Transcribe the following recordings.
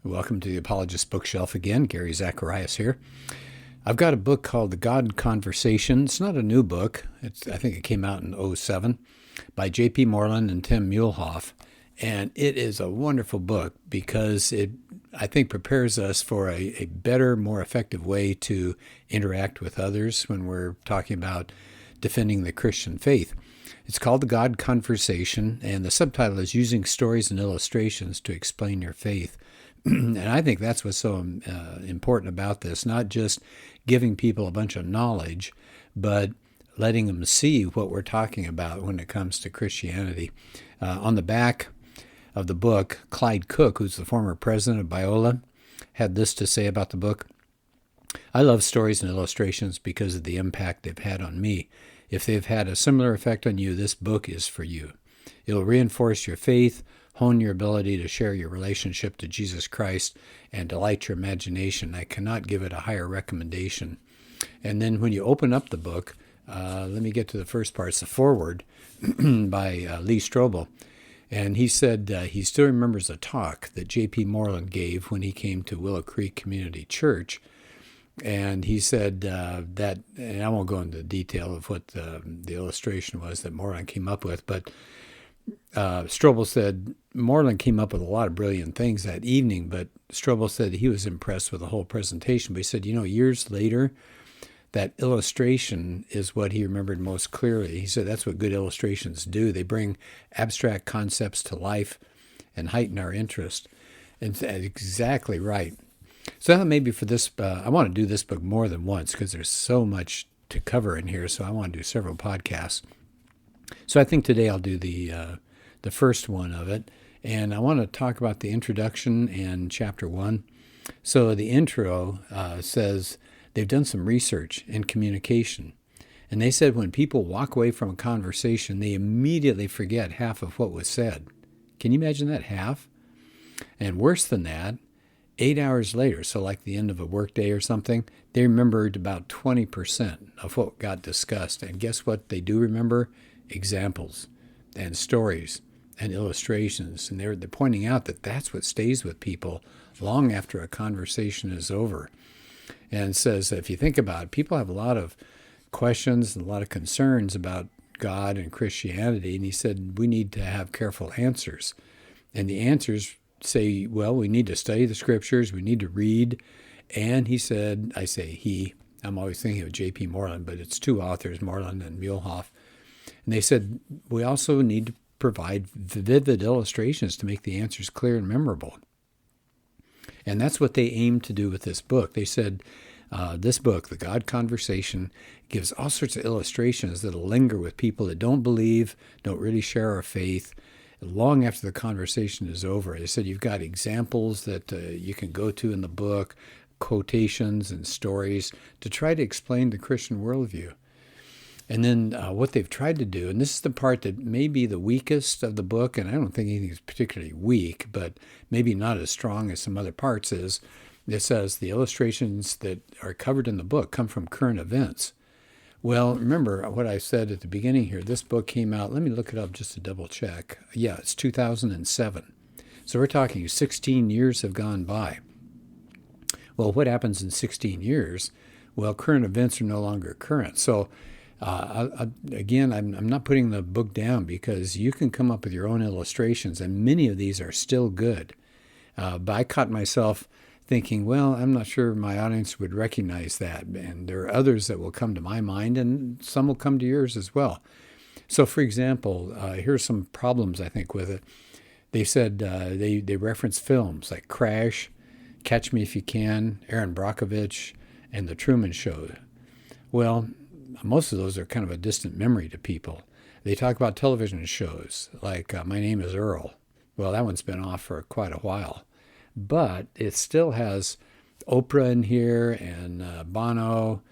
Welcome to the Apologist bookshelf again. Gary Zacharias here. I've got a book called The God Conversation. It's not a new book. I think it came out in '07 by J.P. Moreland and Tim Muehlhoff. And it is a wonderful book because it, I think, prepares us for a better, more effective way to interact with others when we're talking about defending the Christian faith. It's called The God Conversation, and the subtitle is Using Stories and Illustrations to Explain Your Faith. And I think that's what's so important about this, not just giving people a bunch of knowledge, but letting them see what we're talking about when it comes to Christianity. On the back of the book, Clyde Cook, who's the former president of Biola, had this to say about the book. I love stories and illustrations because of the impact they've had on me. If they've had a similar effect on you, this book is for you. It'll reinforce your faith, hone your ability to share your relationship to Jesus Christ, and delight your imagination. I cannot give it a higher recommendation. And then when you open up the book, let me get to the first part. It's the foreword by Lee Strobel. And he said he still remembers a talk that J.P. Moreland gave when he came to Willow Creek Community Church. And he said that, and I won't go into detail of what the illustration was that Moreland came up with, but Strobel said Moreland came up with a lot of brilliant things that evening, but Strobel said he was impressed with the whole presentation. But he said, years later, that illustration is what he remembered most clearly. He said that's what good illustrations do. They bring abstract concepts to life and heighten our interest. And that's exactly right. So I thought maybe for this, I want to do this book more than once because there's so much to cover in here. So I want to do several podcasts. So I think today I'll do the first one of it, and I want to talk about the introduction and chapter 1. So the intro says they've done some research in communication, and they said when people walk away from a conversation, they immediately forget half of what was said. Can you imagine that? Half? And worse than that, 8 hours later, so like the end of a workday or something, they remembered about 20% of what got discussed. And guess what they do remember? Examples and stories and illustrations. And they're pointing out that that's what stays with people long after a conversation is over. And says, if you think about it, people have a lot of questions and a lot of concerns about God and Christianity. And he said, we need to have careful answers. And the answers say, well, we need to study the scriptures, we need to read. And he said, I'm always thinking of J.P. Moreland, but it's two authors, Moreland and Muehlhoff. And they said, we also need to provide vivid illustrations to make the answers clear and memorable. And that's what they aim to do with this book. They said, this book, The God Conversation, gives all sorts of illustrations that'll linger with people that don't believe, don't really share our faith, long after the conversation is over. They said you've got examples that you can go to in the book, quotations and stories to try to explain the Christian worldview. And then what they've tried to do, and this is the part that may be the weakest of the book, and I don't think anything is particularly weak, but maybe not as strong as some other parts, is it says the illustrations that are covered in the book come from current events. Well, remember what I said at the beginning here. This book came out, let me look it up just to double check. Yeah, it's 2007. So we're talking 16 years have gone by. Well, what happens in 16 years? Well, current events are no longer current. So again, I'm not putting the book down because you can come up with your own illustrations, and many of these are still good. But I caught myself thinking, well, I'm not sure my audience would recognize that. And there are others that will come to my mind, and some will come to yours as well. So, for example, here's some problems, I think, with it. They said they reference films like Crash, Catch Me If You Can, Aaron Brockovich, and The Truman Show. Well, most of those are kind of a distant memory to people. They talk about television shows like My Name is Earl. Well, that one's been off for quite a while. But it still has Oprah in here and Bono,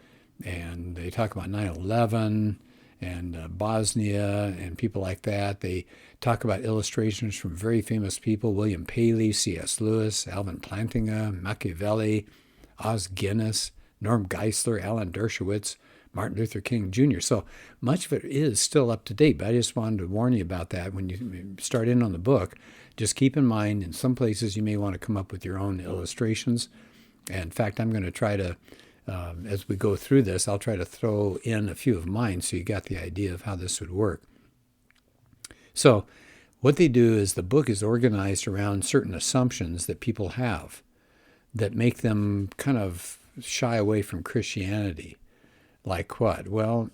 and they talk about 9/11 and Bosnia and people like that. They talk about illustrations from very famous people, William Paley, C.S. Lewis, Alvin Plantinga, Machiavelli, Os Guinness, Norm Geisler, Alan Dershowitz, Martin Luther King Jr. So much of it is still up to date, but I just wanted to warn you about that when you start in on the book. Just keep in mind, in some places you may want to come up with your own illustrations. And in fact, I'm going to try to, as we go through this, I'll try to throw in a few of mine so you got the idea of how this would work. So what they do is the book is organized around certain assumptions that people have that make them kind of shy away from Christianity. Like what? Well,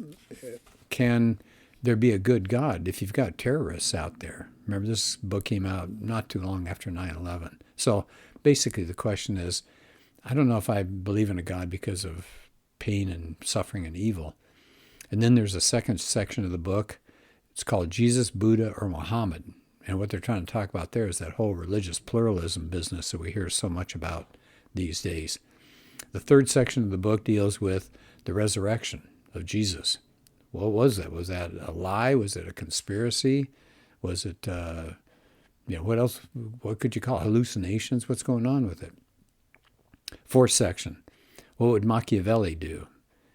can there be a good God if you've got terrorists out there? Remember, this book came out not too long after 9/11. So basically the question is, I don't know if I believe in a God because of pain and suffering and evil. And then there's a second section of the book. It's called Jesus, Buddha, or Muhammad. And what they're trying to talk about there is that whole religious pluralism business that we hear so much about these days. The third section of the book deals with the resurrection of Jesus. What was that? Was that a lie? Was it a conspiracy? Was it, what else? What could you call it? Hallucinations? What's going on with it? Fourth section, what would Machiavelli do?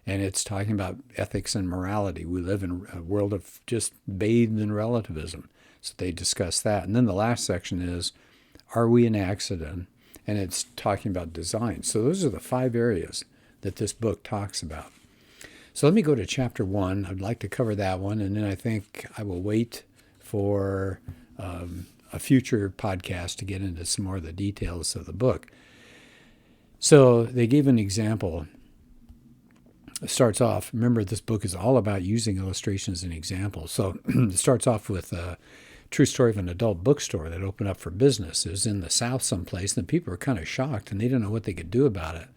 And it's talking about ethics and morality. We live in a world of just bathed in relativism. So they discuss that. And then the last section is, are we an accident? And it's talking about design. So those are the 5 areas that this book talks about. So let me go to chapter 1. I'd like to cover that one, and then I think I will wait for a future podcast to get into some more of the details of the book. So they gave an example. It starts off, remember this book is all about using illustrations and examples. So it starts off with a true story of an adult bookstore that opened up for business. It was in the South someplace, and the people were kind of shocked, and they didn't know what they could do about it.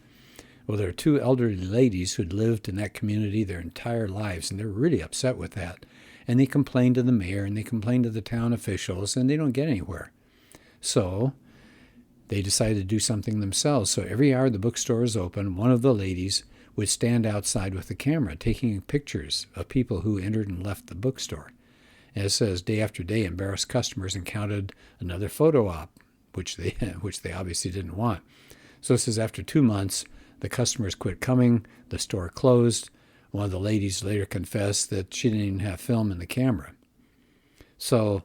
Well, there are 2 elderly ladies who'd lived in that community their entire lives, and they're really upset with that. And they complained to the mayor, and they complained to the town officials, and they don't get anywhere. So they decided to do something themselves. So every hour the bookstore is open, one of the ladies would stand outside with the camera taking pictures of people who entered and left the bookstore. And it says, day after day, embarrassed customers encountered another photo op, which they obviously didn't want. So it says after 2 months, the customers quit coming, the store closed. One of the ladies later confessed that she didn't even have film in the camera. So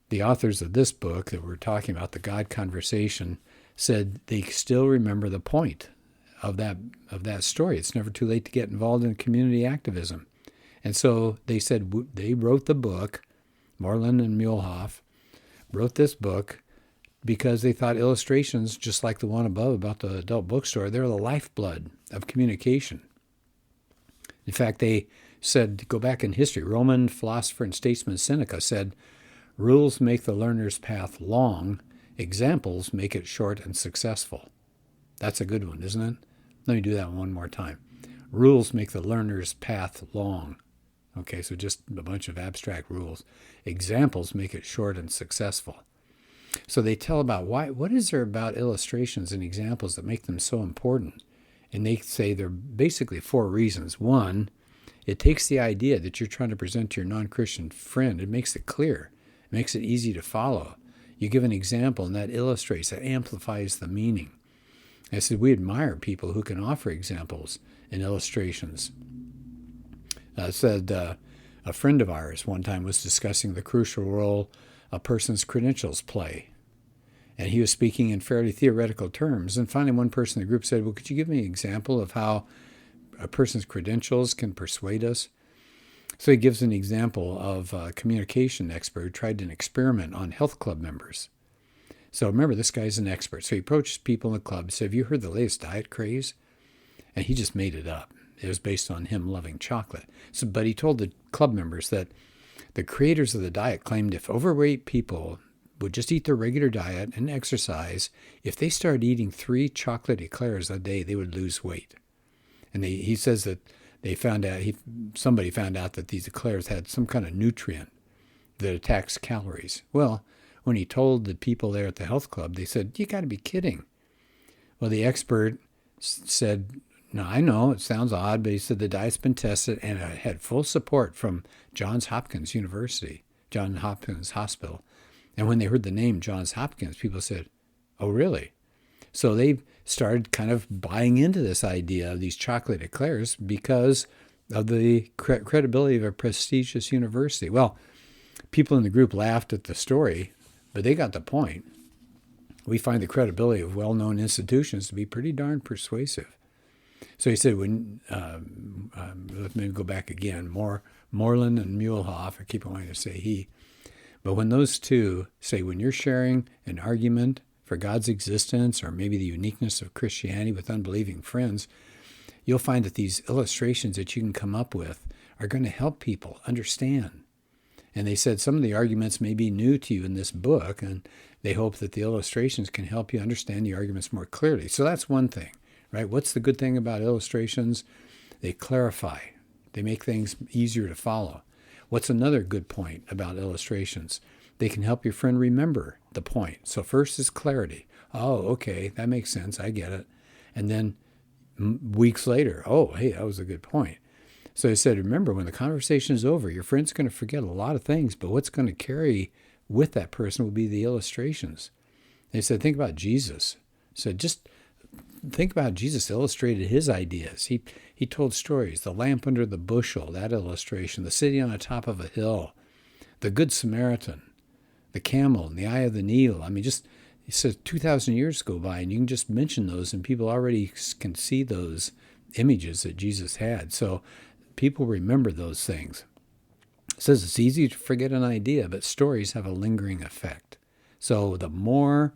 the authors of this book that we're talking about, The God Conversation, said they still remember the point of that story. It's never too late to get involved in community activism. And so they said they wrote the book, Moreland and Muehlhoff wrote this book because they thought illustrations, just like the one above about the adult bookstore, they're the lifeblood of communication. In fact, they said, to go back in history, Roman philosopher and statesman Seneca said, rules make the learner's path long, examples make it short and successful. That's a good one, isn't it? Let me do that one more time. Rules make the learner's path long. Okay, so just a bunch of abstract rules. Examples make it short and successful. So they tell about what is there about illustrations and examples that make them so important? And they say there are basically 4 reasons. 1, it takes the idea that you're trying to present to your non-Christian friend. It makes it clear. It makes it easy to follow. You give an example, and that illustrates, that amplifies the meaning. I said we admire people who can offer examples and illustrations. A friend of ours one time was discussing the crucial role a person's credentials play. And he was speaking in fairly theoretical terms. And finally, one person in the group said, well, could you give me an example of how a person's credentials can persuade us? So he gives an example of a communication expert who tried an experiment on health club members. So remember, this guy's an expert. So he approached people in the club and said, have you heard the latest diet craze? And he just made it up. It was based on him loving chocolate. But he told the club members that the creators of the diet claimed if overweight people would just eat their regular diet and exercise, if they started eating 3 chocolate eclairs a day, they would lose weight. And he says that somebody found out that these eclairs had some kind of nutrient that attacks calories. Well, when he told the people there at the health club, they said, you got to be kidding. Well, the expert said, no, I know, it sounds odd, but he said the diet's been tested and it had full support from Johns Hopkins Hospital. And when they heard the name Johns Hopkins, people said, oh, really? So they started kind of buying into this idea of these chocolate eclairs because of the credibility of a prestigious university. Well, people in the group laughed at the story, but they got the point. We find the credibility of well-known institutions to be pretty darn persuasive. So he said, let me go back again, Moreland and Muehlhoff, I keep wanting to say he, but when those two say, when you're sharing an argument for God's existence or maybe the uniqueness of Christianity with unbelieving friends, you'll find that these illustrations that you can come up with are going to help people understand. And they said some of the arguments may be new to you in this book, and they hope that the illustrations can help you understand the arguments more clearly. So that's one thing, right? What's the good thing about illustrations? They clarify. They make things easier to follow. What's another good point about illustrations? They can help your friend remember the point. So first is clarity. Oh, okay, that makes sense. I get it. And then weeks later, oh, hey, that was a good point. So he said, remember, when the conversation is over, your friend's going to forget a lot of things, but what's going to carry with that person will be the illustrations. They said, think about Jesus. So just think about Jesus illustrated his ideas. He told stories. The lamp under the bushel, that illustration. The city on the top of a hill. The Good Samaritan. The camel in the eye of the needle. I mean, just, he says 2,000 years go by, and you can just mention those, and people already can see those images that Jesus had. So people remember those things. It says it's easy to forget an idea, but stories have a lingering effect. So the more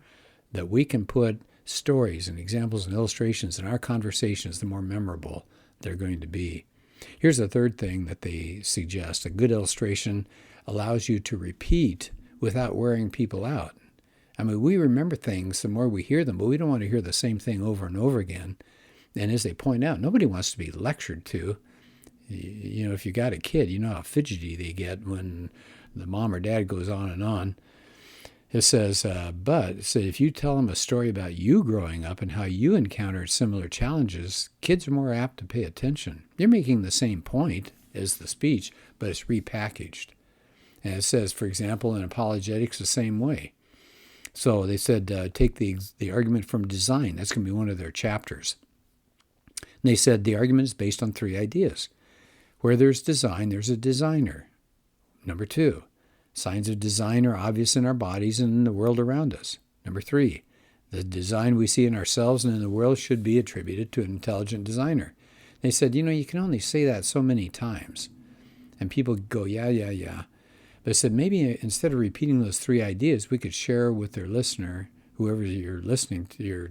that we can put stories and examples and illustrations in our conversations, the more memorable they're going to be. Here's the third thing that they suggest. A good illustration allows you to repeat without wearing people out. I mean, we remember things the more we hear them, but we don't want to hear the same thing over and over again. And as they point out, nobody wants to be lectured to. You know, if you got a kid, you know how fidgety they get when the mom or dad goes on and on. It says, but if you tell them a story about you growing up and how you encountered similar challenges, kids are more apt to pay attention. You're making the same point as the speech, but it's repackaged. And it says, for example, in apologetics, the same way. So they said, take the argument from design. That's going to be one of their chapters. And they said the argument is based on 3 ideas. Where there's design, there's a designer. Number 2, signs of design are obvious in our bodies and in the world around us. Number 3, the design we see in ourselves and in the world should be attributed to an intelligent designer. They said, you can only say that so many times. And people go, yeah. But I said, maybe instead of repeating those 3 ideas, we could share with their listener, whoever you're listening to, you're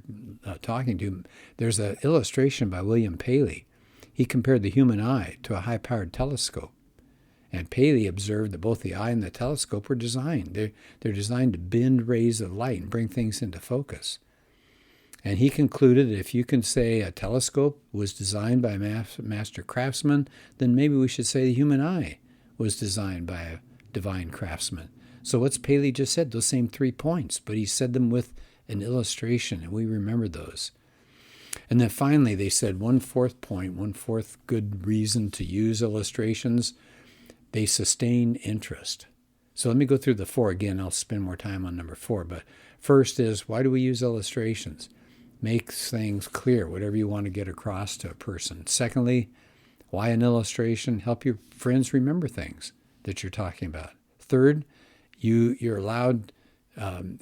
talking to. There's an illustration by William Paley. He compared the human eye to a high-powered telescope. And Paley observed that both the eye and the telescope were designed. They're designed to bend rays of light and bring things into focus. And he concluded that if you can say a telescope was designed by a master craftsman, then maybe we should say the human eye was designed by a divine craftsman. So what's Paley just said? Those same 3 points, but he said them with an illustration, and we remember those. And then finally, they said one fourth good reason to use illustrations. They sustain interest. So let me go through the 4 again. I'll spend more time on number 4. But first is, why do we use illustrations? Makes things clear, whatever you want to get across to a person. Secondly, why an illustration? Help your friends remember things that you're talking about. Third, you're allowed,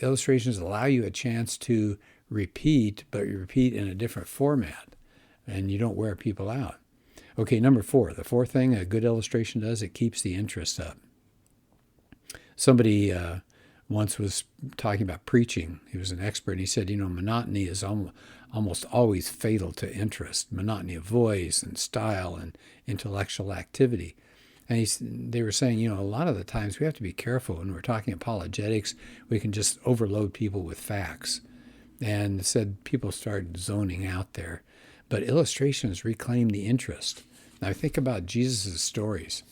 illustrations allow you a chance to repeat, but you repeat in a different format, and you don't wear people out. Okay, number 4. The 4th thing a good illustration does, it keeps the interest up. Somebody once was talking about preaching. He was an expert, and he said, monotony is almost always fatal to interest. Monotony of voice and style and intellectual activity. And they were saying, a lot of the times we have to be careful when we're talking apologetics. We can just overload people with facts. And said people start zoning out there. But illustrations reclaim the interest. Now think about Jesus' stories.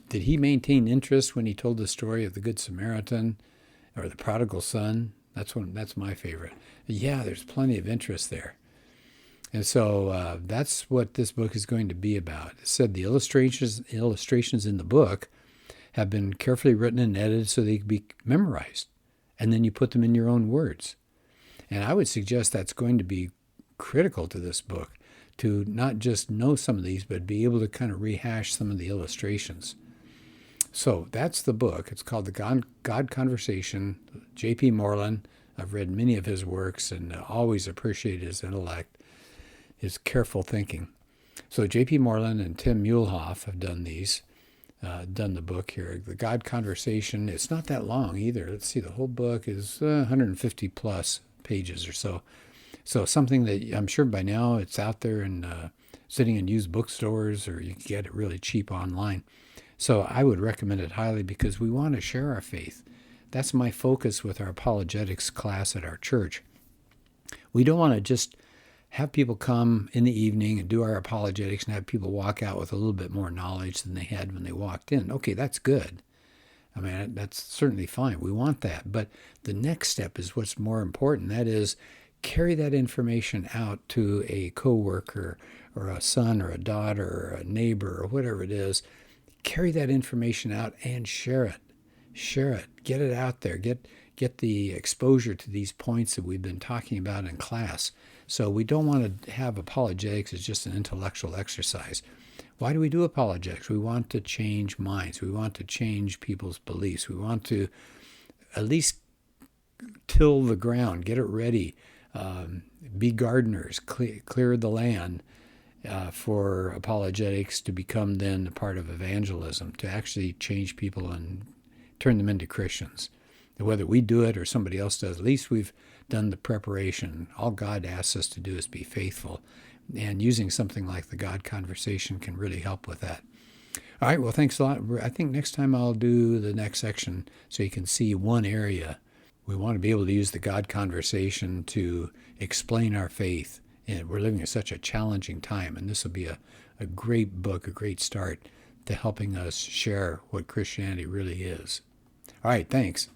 Did he maintain interest when he told the story of the Good Samaritan or the prodigal son? That's my favorite. Yeah, there's plenty of interest there. And so that's what this book is going to be about. It said the illustrations in the book have been carefully written and edited so they can be memorized. And then you put them in your own words. And I would suggest that's going to be critical to this book, to not just know some of these, but be able to kind of rehash some of the illustrations. So that's the book. It's called The God Conversation. J.P. Moreland. I've read many of his works and always appreciate his intellect, his careful thinking. So J.P. Moreland and Tim Muehlhoff have done these, done the book here. The God Conversation, it's not that long either. Let's see, the whole book is 150 plus pages or so. So something that I'm sure by now it's out there and sitting in used bookstores, or you can get it really cheap online. So I would recommend it highly because we want to share our faith. That's my focus with our apologetics class at our church. We don't want to just have people come in the evening and do our apologetics and have people walk out with a little bit more knowledge than they had when they walked in. Okay, that's good. I mean, that's certainly fine. We want that. But the next step is what's more important. That is, carry that information out to a coworker or a son or a daughter or a neighbor or whatever it is. Carry that information out and share it. Share it. Get it out there. Get the exposure to these points that we've been talking about in class. So we don't want to have apologetics as just an intellectual exercise. Why do we do apologetics? We want to change minds. We want to change people's beliefs. We want to at least till the ground, get it ready, be gardeners, clear the land for apologetics to become then a part of evangelism, to actually change people and turn them into Christians. Whether we do it or somebody else does, at least we've done the preparation. All God asks us to do is be faithful. And using something like the God Conversation can really help with that. All right, well, thanks a lot. I think next time I'll do the next section so you can see one area. We want to be able to use the God Conversation to explain our faith. And we're living in such a challenging time, and this will be a great book, a great start to helping us share what Christianity really is. All right, thanks.